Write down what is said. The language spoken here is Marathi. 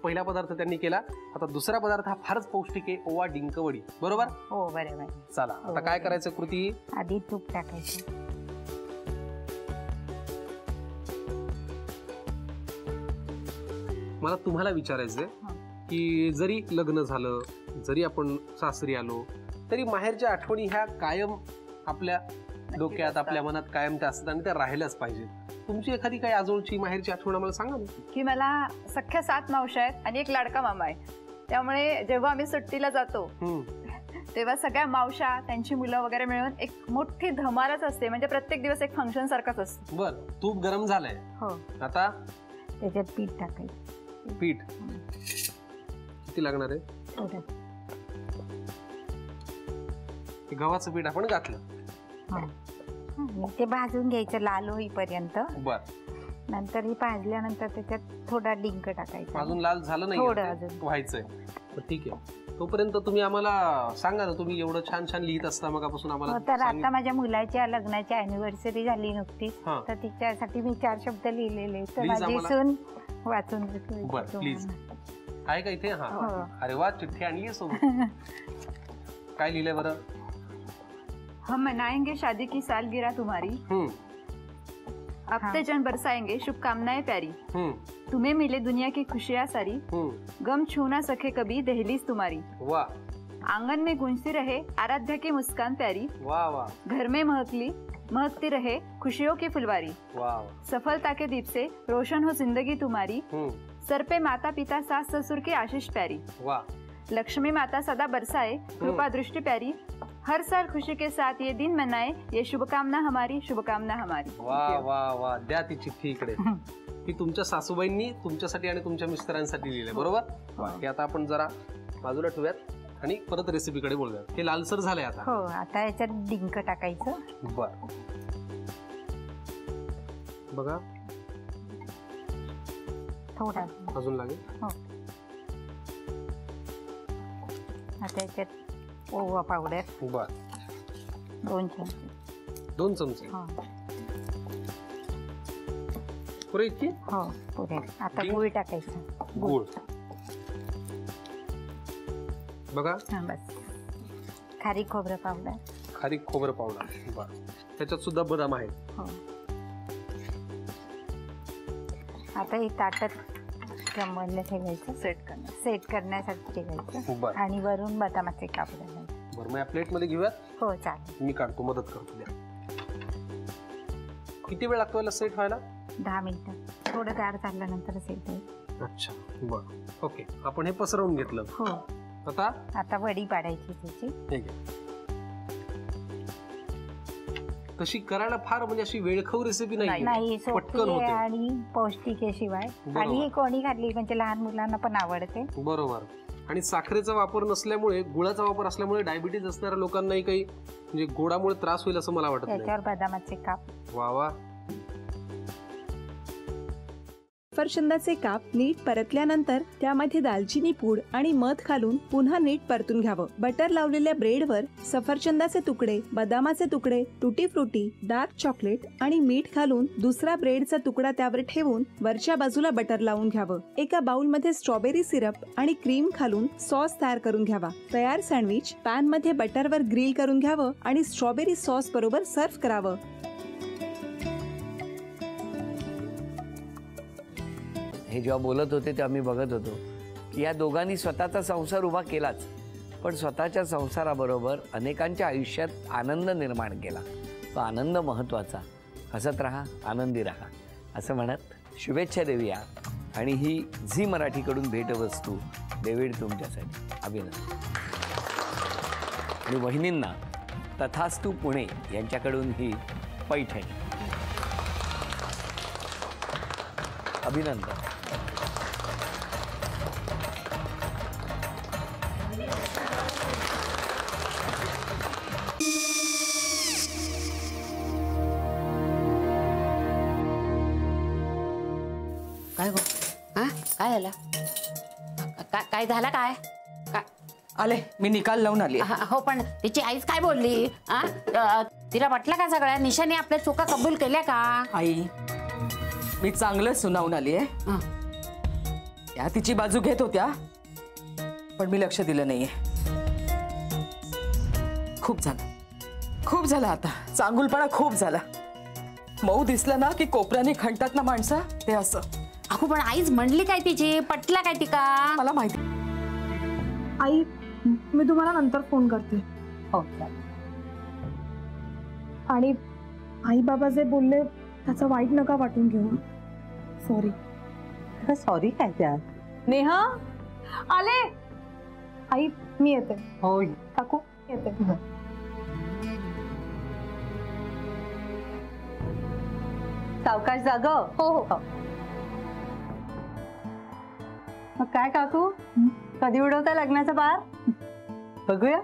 पहिला पदार्थ त्यांनी केला. आता दुसरा पदार्थ हा फारच पौष्टिक आहे, ओवा डिंकवडी. बरोबर? हो बरोबर. चला आता काय करायचं कृती? आधी तूप टाकायचं. मला तुम्हाला विचारायचंय की जरी लग्न झालं, जरी आपण सासरी आलो, तरी माहेरच्या आठवणी ह्या कायम आपल्या डोक्यात, आपल्या मनात कायम त्या असतात आणि त्या राहिल्याच पाहिजेत. तुमची एखादी काही आजोळची माहेरची आठवण आम्हाला सांगा ना. की मला सख्या 7 मावशा आहेत आणि एक लाडका मामा आहे. त्यामुळे जेव्हा आम्ही सुट्टीला जातो तेव्हा सगळ्या मावशा, त्यांची मुलं वगैरे मिळून एक मोठी धमालच असते. म्हणजे प्रत्येक दिवस एक फंक्शन सारखंच असतं. बर, तूप गरम झालंय. हो. आता त्याच्यात पीठ टाकायचं. पीठ किती लागणार आहे? थोडं. गव्हाचं पीठ आपण घातलं. ते भाजून घ्यायचं लाल होईपर्यंत. बर. नंतर ही भाजल्यानंतर त्याच्यात थोडा डिंक टाकायचा. अजून लाल झालं नाही, थोडं अजून व्हायचंय. ठीक आहे. तोपर्यंत तुम्ही आम्हाला सांगा ना, तुम्ही एवढं छान छान लिहित असता मगापासून आम्हाला. तर आता माझ्या मुलाच्या लग्नाची अॅनिव्हर्सरी झाली नुकतीच, तर तिच्यासाठी मी 4 शब्द लिहिलेले. तर माझी सून वाचून प्लीज. आहे का इथे? हा. अरे वा, चिठ्ठी आणली सोबत. काय लिहिलंय बरं? हम मनाएंगे शादी की सालगिरह तुम्हारी, अपते जन बरसाएंगे शुभकामनाएं प्यारी, तुम्हें मिले दुनिया की खुशियां सारी, गम छू ना सके कभी दहलीज तुम्हारी, वाह, आंगन में गूंजती रहे आराध्या की मुस्कान प्यारी, वाह वाह, घर में महकती रहे खुशियों की फुलवारी, वाह, सफलता के दीप से रोशन हो जिंदगी तुम्हारी, सर पे माता पिता सास ससुर की आशीष प्यारी, वाह, लक्ष्मी माता सदा बरसाए कृपा दृष्टि प्यारी, हर साल खुशी के साथ ये दिन मनाए, ये शुभकामना हमारी, शुभकामना हमारी. वाह वाह वाह. द्या ती चिठ्ठी इकडे. ती तुमच्या सासूबाईंनी तुमच्यासाठी आणि तुमच्या मिस्टरांसाठी लिहिलंय. बरोबर? हे आता आपण जरा बाजूला ठेवूयात आणि परत रेसिपीकडे बोलूयात. हे लालसर झालंय आता. हो. आता याच्यात डिंक टाकायचं. बर. बघा, थोडा अजून लागेल. हो. आता याच्यात ओवा पावडर. बर. 2 चमचे. 2 चमचे. पुरे इतकी? हो पुरे. आता गूळ टाकायचं. गूळ. बघा. बस. खारीक खोबरं पावडर. खारीक खोबरं पावडर. बर. त्याच्यात सुद्धा बदाम आहे. हो. आता हे ताटात क्रमवारीला ठेवायचं. सेट करण्यासाठी ठेवायचं. आणि वरून बदामाचे काप घालायचे. बरं, मग या प्लेट मध्ये घेऊयात. हो चालेल. मी काढतो, मदत करतो. द्या. किती वेळ लागतो याला सेट व्हायला? 10 मिनिटं. थोडं गार झाल्यानंतर सेट होईल. अच्छा. बरं. ओके. आपण हे पसरवून घेतलं. हो. आता वडी पाडायची त्याची. ठीक आहे. तशी करायला फार म्हणजे अशी वेळखाऊ रेसिपी नाही, पटकन होते आणि पौष्टिक आहे शिवाय. आणि ही कोणी खाल्ली म्हणजे लहान मुलांना पण आवडते. बरोबर. आणि साखरेचा वापर नसल्यामुळे, गुळाचा वापर असल्यामुळे डायबिटीज असणाऱ्या लोकांनाही काही म्हणजे गोडामुळे त्रास होईल असं मला वाटत नाही. त्याच्यावर बदामाचे काप. वा वा. सफरचंदाचे काप नीट परतल्यानंतर त्यामध्ये दालचिनी पूड आणि मध घालून पुन्हा नीट परतून घ्यावं. बटर लावलेल्या ब्रेडवर सफरचंदाचे तुकडे, बदामाचे तुकडे, टुटी फ्रुटी, डार्क चॉकलेट आणि मीठ घालून दुसरा ब्रेडचा तुकडा त्यावर ठेवून वरच्या बाजूला बटर लावून घ्यावं. एका बाउलमध्ये स्ट्रॉबेरी सिरप आणि क्रीम घालून सॉस तयार करून घ्यावा. तयार सँडविच पॅन मध्ये बटरवर ग्रिल करून घ्यावं आणि स्ट्रॉबेरी सॉस बरोबर सर्व्ह करावं. हे जेव्हा बोलत होते तेव्हा मी बघत होतो की या दोघांनी स्वतःचा संसार उभा केलाच, पण स्वतःच्या संसाराबरोबर अनेकांच्या आयुष्यात आनंद निर्माण केला. तो आनंद महत्त्वाचा. हसत राहा, आनंदी राहा असं म्हणत शुभेच्छा देऊया. आणि ही झी मराठीकडून भेटवस्तू डेव्हिड तुमच्यासाठी. अभिनंदन. आणि वहिनींना तथास्तू पुणे यांच्याकडून ही पैठणी. अभिनंदन. काय गो? हा काय झालं? काय झालं? काय आले मी निकाल लावून आली. हो पण तिची आईच काय बोलली? तिला वाटलं का सगळ्या निशाने आपल्या चुका कबूल केल्या का? आई मी चांगलं सुनावून आली आहे. त्या तिची बाजू घेत होत्या, पण मी लक्ष दिलं नाहीये. खूप झालं आता. चांगुलपणा खूप झाला. मऊ दिसलं ना की कोपऱ्याने खणतात ना माणसं, ते असं. अगो पण आईच म्हणली काय तिची, पटला काय ती का? मला माहिती. आई, मी तुम्हाला नंतर फोन करते. हो. आणि आई बाबा जे बोलले त्याचं वाईट नका वाटून घेऊ. सॉरी. सॉरी काय त्या? नेहा आले. आई मी येते. हो काकू येते. सावकाश जाग. हो हो. मग काय काकू, कधी उडवता लग्नाचा बार? बघूया.